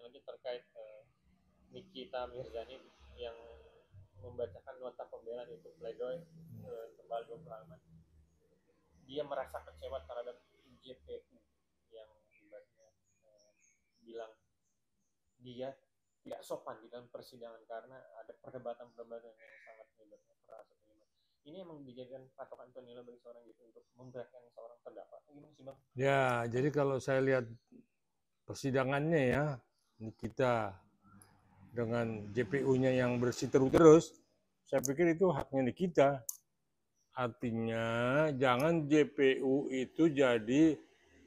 aja terkait Nikita Mirzani yang membacakan nota pembelaan itu pledoi tebal 20 halaman. Dia merasa kecewa terhadap JPU yang ibaratnya bilang dia tidak sopan di dalam persidangan karena ada perdebatan-perdebatan yang sangat keras. Ini emang dijadikan patokan atau nilai bagi seorang gitu untuk memberatkan seorang terdakwa. Gimana sih Bang? Ya, jadi kalau saya lihat persidangannya ya, Nikita dengan JPU-nya yang bersiteru terus, saya pikir itu haknya Nikita. Artinya jangan JPU itu jadi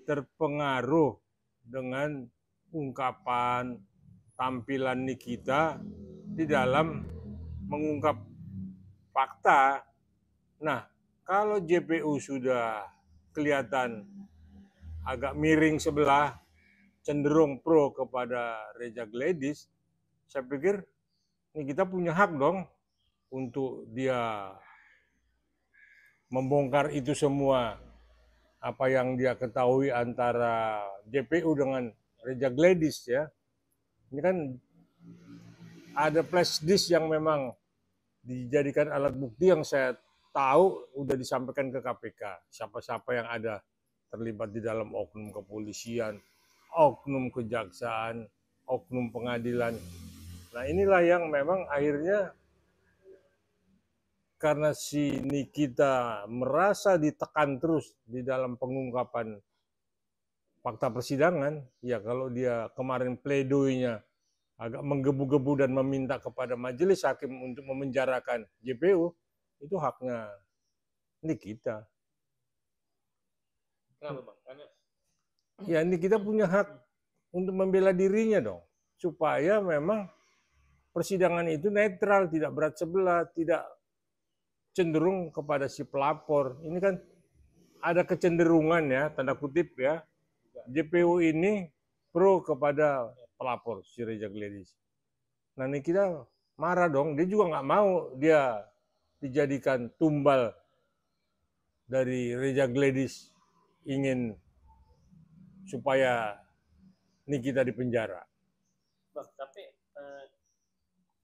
terpengaruh dengan ungkapan tampilan Nikita di dalam mengungkap fakta. Nah, kalau JPU sudah kelihatan agak miring sebelah, cenderung pro kepada Reja Gledis, saya pikir ini kita punya hak dong untuk dia membongkar itu semua apa yang dia ketahui antara JPU dengan Reja Gledis ya. Ini kan ada flash disk yang memang dijadikan alat bukti yang saya tahu udah disampaikan ke KPK. Siapa-siapa yang ada terlibat di dalam oknum kepolisian, oknum kejaksaan, oknum pengadilan. Nah inilah yang memang akhirnya karena si Nikita merasa ditekan terus di dalam pengungkapan fakta persidangan, ya kalau dia kemarin pledoinya agak menggebu-gebu dan meminta kepada majelis hakim untuk memenjarakan JPU, itu haknya Nikita. Kenapa Bang? Karena ya Nikita punya hak untuk membela dirinya dong, supaya memang persidangan itu netral, tidak berat sebelah, tidak cenderung kepada si pelapor. Ini kan ada kecenderungan ya, tanda kutip ya, JPU ini pro kepada pelapor si Reja Gledis. Nah ini kita marah dong, dia juga nggak mau dia dijadikan tumbal dari Reja Gledis ingin supaya Nikita dipenjara. Bang, tapi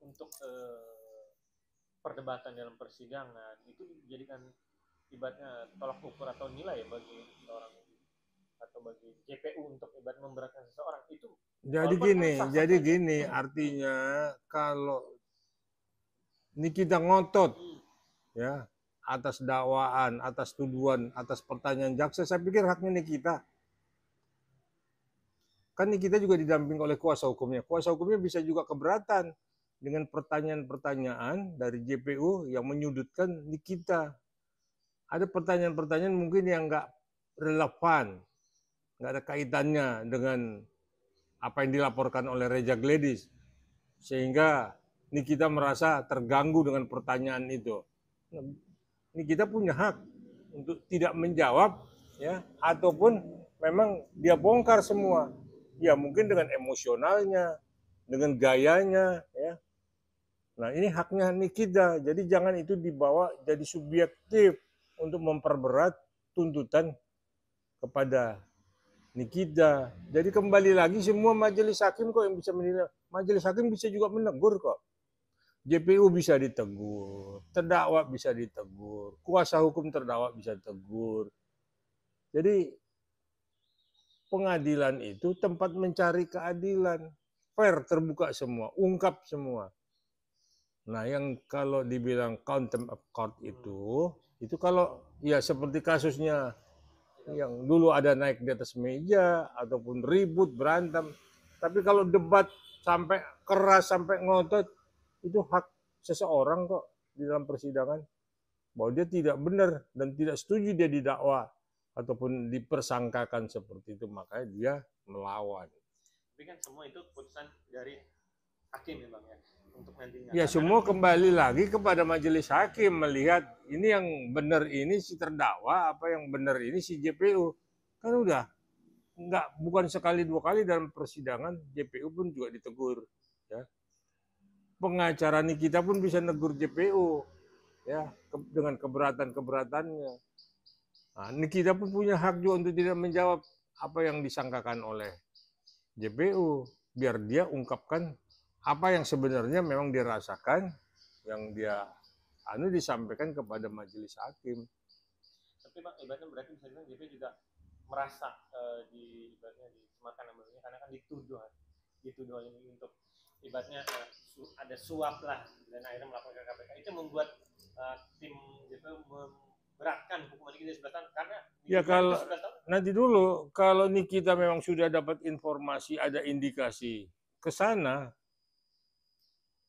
untuk perdebatan dalam persidangan itu dijadikan ibaratnya tolak ukur atau nilai bagi seorang atau bagi JPU untuk ibarat memberatkan seseorang itu. Jadi gini, artinya kalau Nikita ngotot ya atas dakwaan, atas tuduhan, atas pertanyaan jaksa, saya pikir haknya Nikita. Kan Nikita juga didamping oleh kuasa hukumnya. Kuasa hukumnya bisa juga keberatan dengan pertanyaan-pertanyaan dari JPU yang menyudutkan Nikita. Ada pertanyaan-pertanyaan mungkin yang nggak relevan, nggak ada kaitannya dengan apa yang dilaporkan oleh Reja Gledis, sehingga Nikita merasa terganggu dengan pertanyaan itu. Nikita punya hak untuk tidak menjawab, ya, ataupun memang dia bongkar semua. Ya mungkin dengan emosionalnya, dengan gayanya, ya. Nah ini haknya Nikita, jadi jangan itu dibawa jadi subjektif untuk memperberat tuntutan kepada Nikita. Jadi kembali lagi semua majelis hakim kok yang bisa menilai. Majelis hakim bisa juga menegur kok. JPU bisa ditegur, terdakwa bisa ditegur, kuasa hukum terdakwa bisa ditegur. Jadi pengadilan itu tempat mencari keadilan, fair, terbuka semua, ungkap semua. Nah, yang kalau dibilang contempt of court itu kalau ya seperti kasusnya yang dulu ada naik di atas meja ataupun ribut berantem. Tapi kalau debat sampai keras sampai ngotot itu hak seseorang kok di dalam persidangan bahwa dia tidak benar dan tidak setuju dia didakwa ataupun dipersangkakan seperti itu, makanya dia melawan. Tapi kan semua itu keputusan dari hakim ya Bang ya untuk nantinya. Ya semua kembali lagi kepada majelis hakim melihat ini yang benar ini si terdakwa apa yang benar ini si JPU. Kan udah bukan sekali dua kali dalam persidangan JPU pun juga ditegur ya. Pengacara Nikita pun bisa negur JPU ya dengan keberatan-keberatannya. Nah, Nikita pun punya hak juga untuk tidak menjawab apa yang disangkakan oleh JPU. biar dia ungkapkan apa yang sebenarnya memang dia rasakan, yang dia disampaikan kepada majelis hakim. Tapi Bang, ibaratnya berarti bisa dibilang JP juga merasa ibaratnya disematkan namanya karena kan dituduh ini untuk ibaratnya ada suap lah dan akhirnya melaporkan ke KPK, itu membuat tim JP memberatkan hukuman Nikita 11 tahun karena ya kalau nanti dulu kalau Nikita memang sudah dapat informasi ada indikasi ke sana,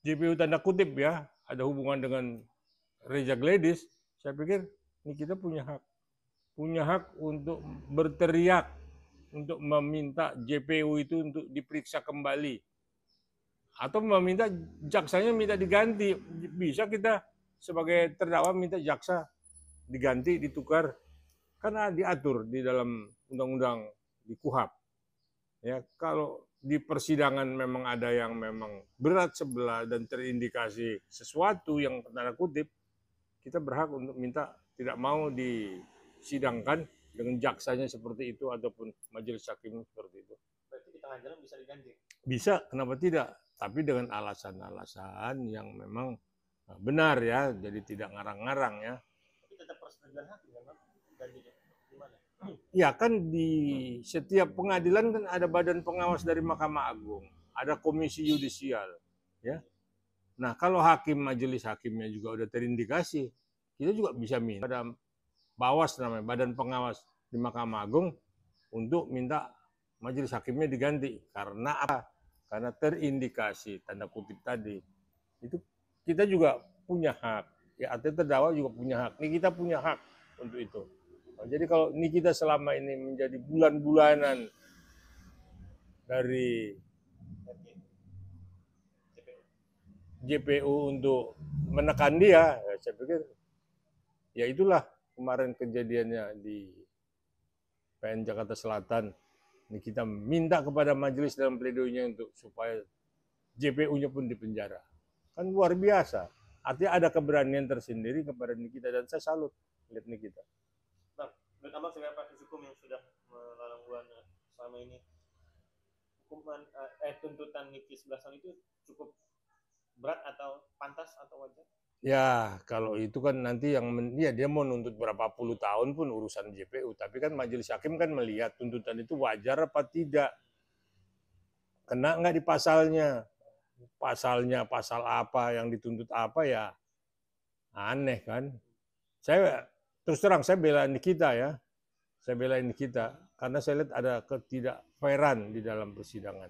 JPU tanda kutip ya ada hubungan dengan Reza Gladys, saya pikir Nikita punya hak untuk berteriak, untuk meminta JPU itu untuk diperiksa kembali atau meminta jaksanya minta diganti. Bisa kita sebagai terdakwa minta jaksa diganti, ditukar, karena diatur di dalam undang-undang di KUHP. Ya, kalau di persidangan memang ada yang memang berat sebelah dan terindikasi sesuatu yang tanda kutip, kita berhak untuk minta tidak mau disidangkan dengan jaksanya seperti itu ataupun majelis hakim seperti itu. Berarti di tengah jalan bisa diganti? Bisa, kenapa tidak? Tapi dengan alasan-alasan yang memang benar ya, jadi tidak ngarang-ngarang ya. Tapi tetap persetujuan hakim kan, gantinya gimana? Ya kan di setiap pengadilan kan ada badan pengawas dari Mahkamah Agung, ada komisi yudisial, ya. Nah kalau hakim majelis hakimnya juga udah terindikasi, kita juga bisa minta pada Bawas namanya badan pengawas di Mahkamah Agung untuk minta majelis hakimnya diganti karena apa? Karena terindikasi tanda kutip tadi. Itu kita juga punya hak. Ya artinya terdakwa juga punya hak. Ini kita punya hak untuk itu. Nah, jadi kalau ini kita selama ini menjadi bulan-bulanan dari JPU untuk menekan dia, ya saya pikir ya itulah kemarin kejadiannya di PN Jakarta Selatan. Ini kita minta kepada majelis dalam pledoinya untuk supaya JPU-nya pun dipenjara. Kan luar biasa. Artinya ada keberanian tersendiri kepada Nikita dan saya salut lihat Nikita. Bang, menurut Abang sebagai praktisi hukum yang sudah melalang buana selama ini, hukuman tuntutan Niki 11 tahun itu cukup berat atau pantas atau wajar? Ya, kalau itu kan nanti yang ya dia mau nuntut berapa puluh tahun pun urusan JPU, tapi kan majelis hakim kan melihat tuntutan itu wajar apa tidak. Kena nggak di pasalnya? Pasalnya pasal apa, yang dituntut apa ya aneh kan. Saya terus terang saya bela Nikita ya. Saya bela Nikita karena saya lihat ada ketidakfairan di dalam persidangan.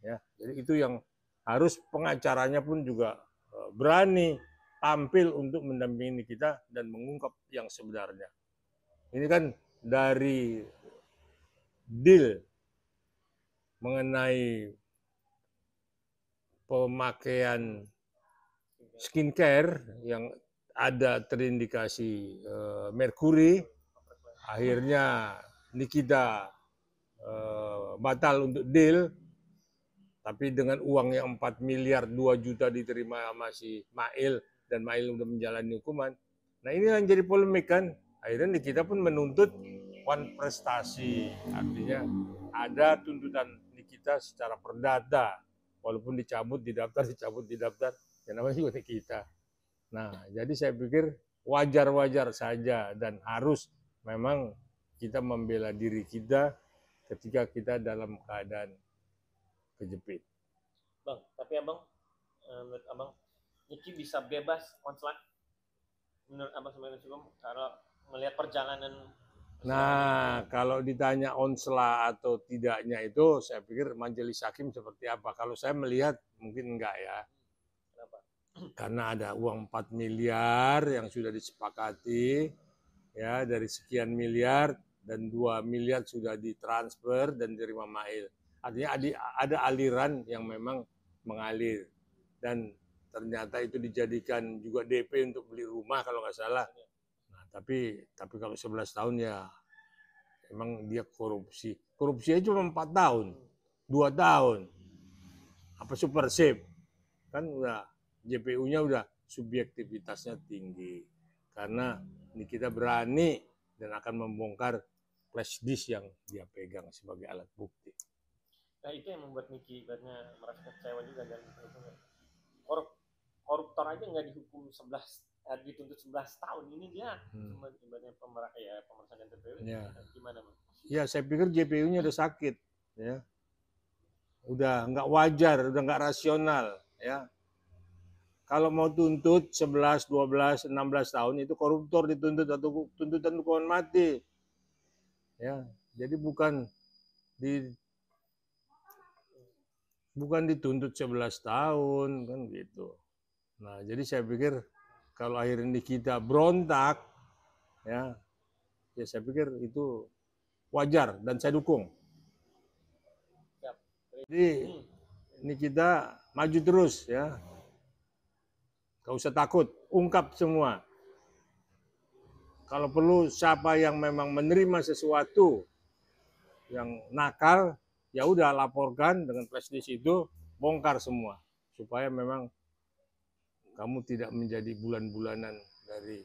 Ya, jadi itu yang harus pengacaranya pun juga berani tampil untuk mendampingi kita dan mengungkap yang sebenarnya. Ini kan dari deal mengenai pemakaian skincare yang ada terindikasi merkuri, akhirnya Nikita batal untuk deal, tapi dengan uang yang 4 miliar 2 juta diterima sama si Mail, dan Mail udah menjalani hukuman. Nah ini yang jadi polemik kan. Akhirnya Nikita pun menuntut wan prestasi. Artinya ada tuntutan Nikita secara perdata. Walaupun dicabut di daftar, ya namanya juga Nikita. Nah jadi saya pikir wajar-wajar saja dan harus memang kita membela diri kita ketika kita dalam keadaan kejepit. Bang, tapi Abang, menurut Abang, Niki bisa bebas konslet? Menurut Abang sebagai hukum, kalau melihat perjalanan. Nah, kalau ditanya onsla atau tidaknya itu, saya pikir majelis hakim seperti apa. Kalau saya melihat mungkin enggak ya. Kenapa? Karena ada uang 4 miliar yang sudah disepakati, ya dari sekian miliar, dan 2 miliar sudah ditransfer dan diterima Mail. Artinya ada aliran yang memang mengalir. Dan ternyata itu dijadikan juga DP untuk beli rumah kalau nggak salah. Nah, tapi kalau 11 tahun ya emang dia korupsi. Korupsinya cuma 4 tahun, 2 tahun. Apa super sip? Kan udah JPU-nya udah subjektivitasnya tinggi. Karena ini kita berani dan akan membongkar flash disk yang dia pegang sebagai alat bukti. Nah itu yang membuat Niki ibaratnya merasa kecewa juga dan koruptor aja nggak dihukum 11 dituntut 11 tahun ini dia cuma ibaratnya pemerasan TPU Ya. gimana Bang? Ya saya pikir JPU-nya udah sakit, ya, udah nggak wajar, udah nggak rasional, ya. Kalau mau tuntut 11, 12, 16 tahun itu koruptor dituntut atau tuntutan hukuman mati, ya. Jadi bukan dituntut 11 tahun kan gitu. Nah, jadi saya pikir kalau akhirnya kita berontak, ya saya pikir itu wajar dan saya dukung. Siap. Jadi ini kita maju terus, ya. Gak usah takut, ungkap semua. Kalau perlu siapa yang memang menerima sesuatu yang nakal, ya udah laporkan dengan flash itu, bongkar semua supaya memang kamu tidak menjadi bulan-bulanan dari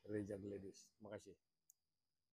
Reza Gledis. Terima kasih.